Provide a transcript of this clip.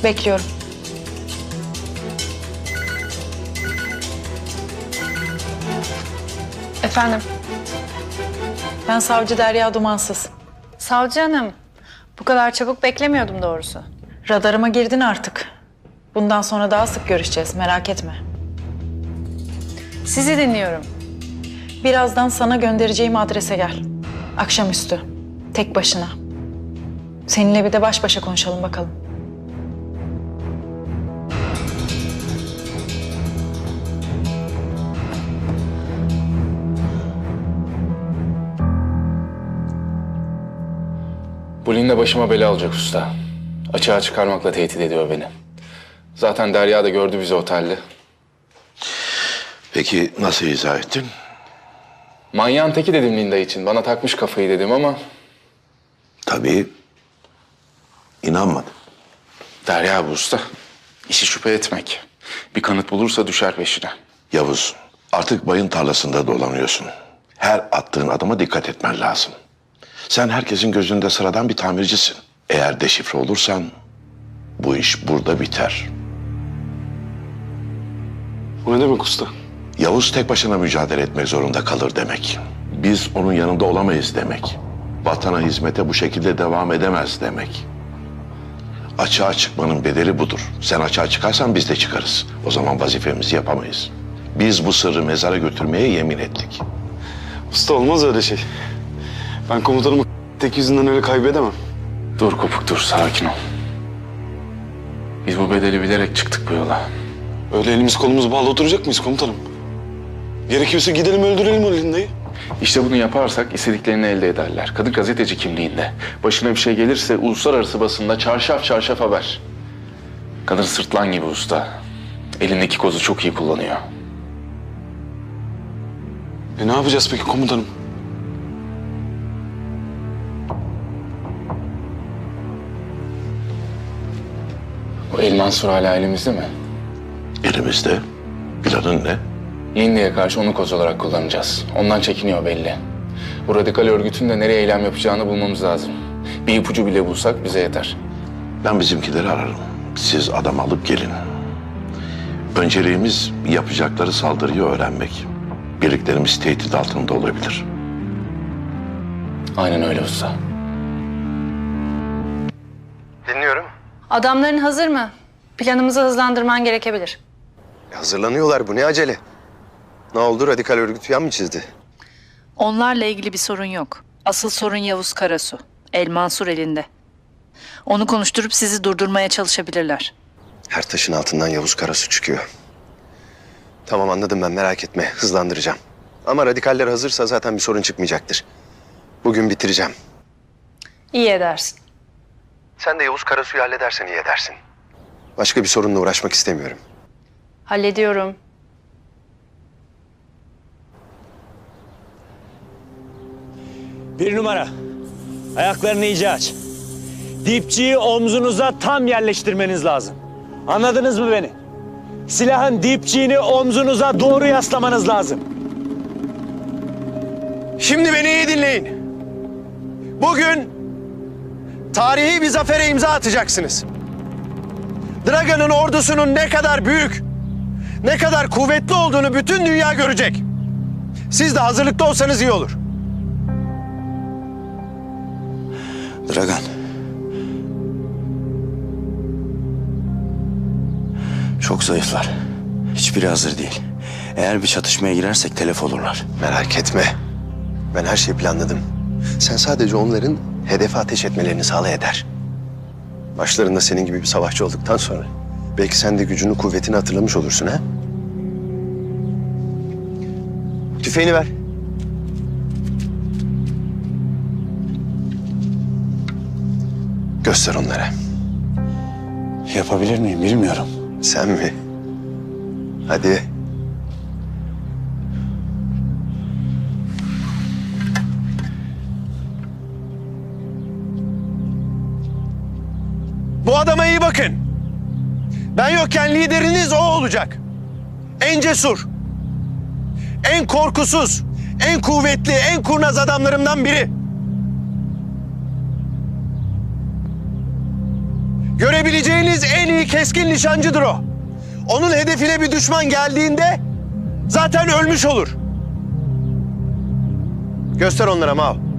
Bekliyorum. Efendim? Ben savcı Derya Dumansız. Savcı hanım, bu kadar çabuk beklemiyordum doğrusu. Radarıma girdin artık. Bundan sonra daha sık görüşeceğiz, merak etme. Sizi dinliyorum. Birazdan sana göndereceğim adrese gel. Akşamüstü. Tek başına. Seninle bir de baş başa konuşalım bakalım. Bu Linda başıma bela olacak usta. Açığa çıkarmakla tehdit ediyor beni. Zaten Derya da gördü bizi otelde. Peki nasıl izah ettin? Manyağın teki dedim Linda için. Bana takmış kafayı dedim ama Tabii inanmadım. Derya bu usta. İşi şüphe etmek. Bir kanıt bulursa düşer peşine. Yavuz, artık bayın tarlasında dolanıyorsun. Her attığın adıma dikkat etmen lazım. Sen herkesin gözünde sıradan bir tamircisin. Eğer deşifre olursan bu iş burada biter. Bu ne demek usta? Yavuz tek başına mücadele etmek zorunda kalır demek. Biz onun yanında olamayız demek. Vatana hizmete bu şekilde devam edemez demek. Açığa çıkmanın bedeli budur. Sen açığa çıkarsan biz de çıkarız. O zaman vazifemizi yapamayız. Biz bu sırrı mezara götürmeye yemin ettik. Usta olmaz öyle şey. Ben komutanımı tek yüzünden öyle kaybedemem. Dur Kopuk dur, sakin ol. Biz bu bedeli bilerek çıktık bu yola. Öyle elimiz kolumuz bağlı oturacak mıyız komutanım? Gerekirse gidelim öldürelim o Linda'yı. İşte bunu yaparsak istediklerini elde ederler. Kadın gazeteci kimliğinde. Başına bir şey gelirse uluslararası basında çarşaf çarşaf haber. Kadın sırtlan gibi usta. Elindeki kozu çok iyi kullanıyor. Ne yapacağız peki komutanım? O El Mansur hala elimizde mi? Elimizde. Planın ne? Linda'ya karşı onu koz olarak kullanacağız. Ondan çekiniyor belli. Bu radikal örgütün de nereye eylem yapacağını bulmamız lazım. Bir ipucu bile bulsak bize yeter. Ben bizimkileri ararım. Siz adam alıp gelin. Önceliğimiz yapacakları saldırıyı öğrenmek. Birliklerimiz tehdit altında olabilir. Aynen öyle usta. Dinliyorum. Adamların hazır mı? Planımızı hızlandırman gerekebilir. Hazırlanıyorlar. Bu ne acele? Ne oldu? Radikal örgüt yan mı çizdi? Onlarla ilgili bir sorun yok. Asıl sorun Yavuz Karasu. El Mansur elinde. Onu konuşturup sizi durdurmaya çalışabilirler. Her taşın altından Yavuz Karasu çıkıyor. Tamam anladım ben, merak etme. Hızlandıracağım. Ama radikaller hazırsa zaten bir sorun çıkmayacaktır. Bugün bitireceğim. İyi edersin. Sen de Yavuz Karasu'yu halledersen iyi edersin. Başka bir sorunla uğraşmak istemiyorum. Hallediyorum. Bir numara. Ayaklarını iyice aç. Dipçiyi omzunuza tam yerleştirmeniz lazım. Anladınız mı beni? Silahın dipçiğini omzunuza doğru yaslamanız lazım. Şimdi beni iyi dinleyin. Bugün tarihi bir zafere imza atacaksınız. Dragan'ın ordusunun ne kadar büyük, ne kadar kuvvetli olduğunu bütün dünya görecek. Siz de hazırlıklı olsanız iyi olur. Dragan. Çok zayıflar. Hiçbiri hazır değil. Eğer bir çatışmaya girersek telef olurlar. Merak etme. Ben her şeyi planladım. Sen sadece onların hedefe ateş etmelerini sağla yeter. Başlarında senin gibi bir savaşçı olduktan sonra belki sen de gücünü, kuvvetini hatırlamış olursun ha? Tüfeğini ver. Göster onlara. Yapabilir miyim bilmiyorum. Sen mi? Hadi. Bu adama iyi bakın. Ben yokken lideriniz o olacak. En cesur, en korkusuz, en kuvvetli, en kurnaz adamlarımdan biri. Görebileceğiniz en iyi iyi keskin nişancıdır o. Onun hedefine bir düşman geldiğinde zaten ölmüş olur. Göster onlara Mao.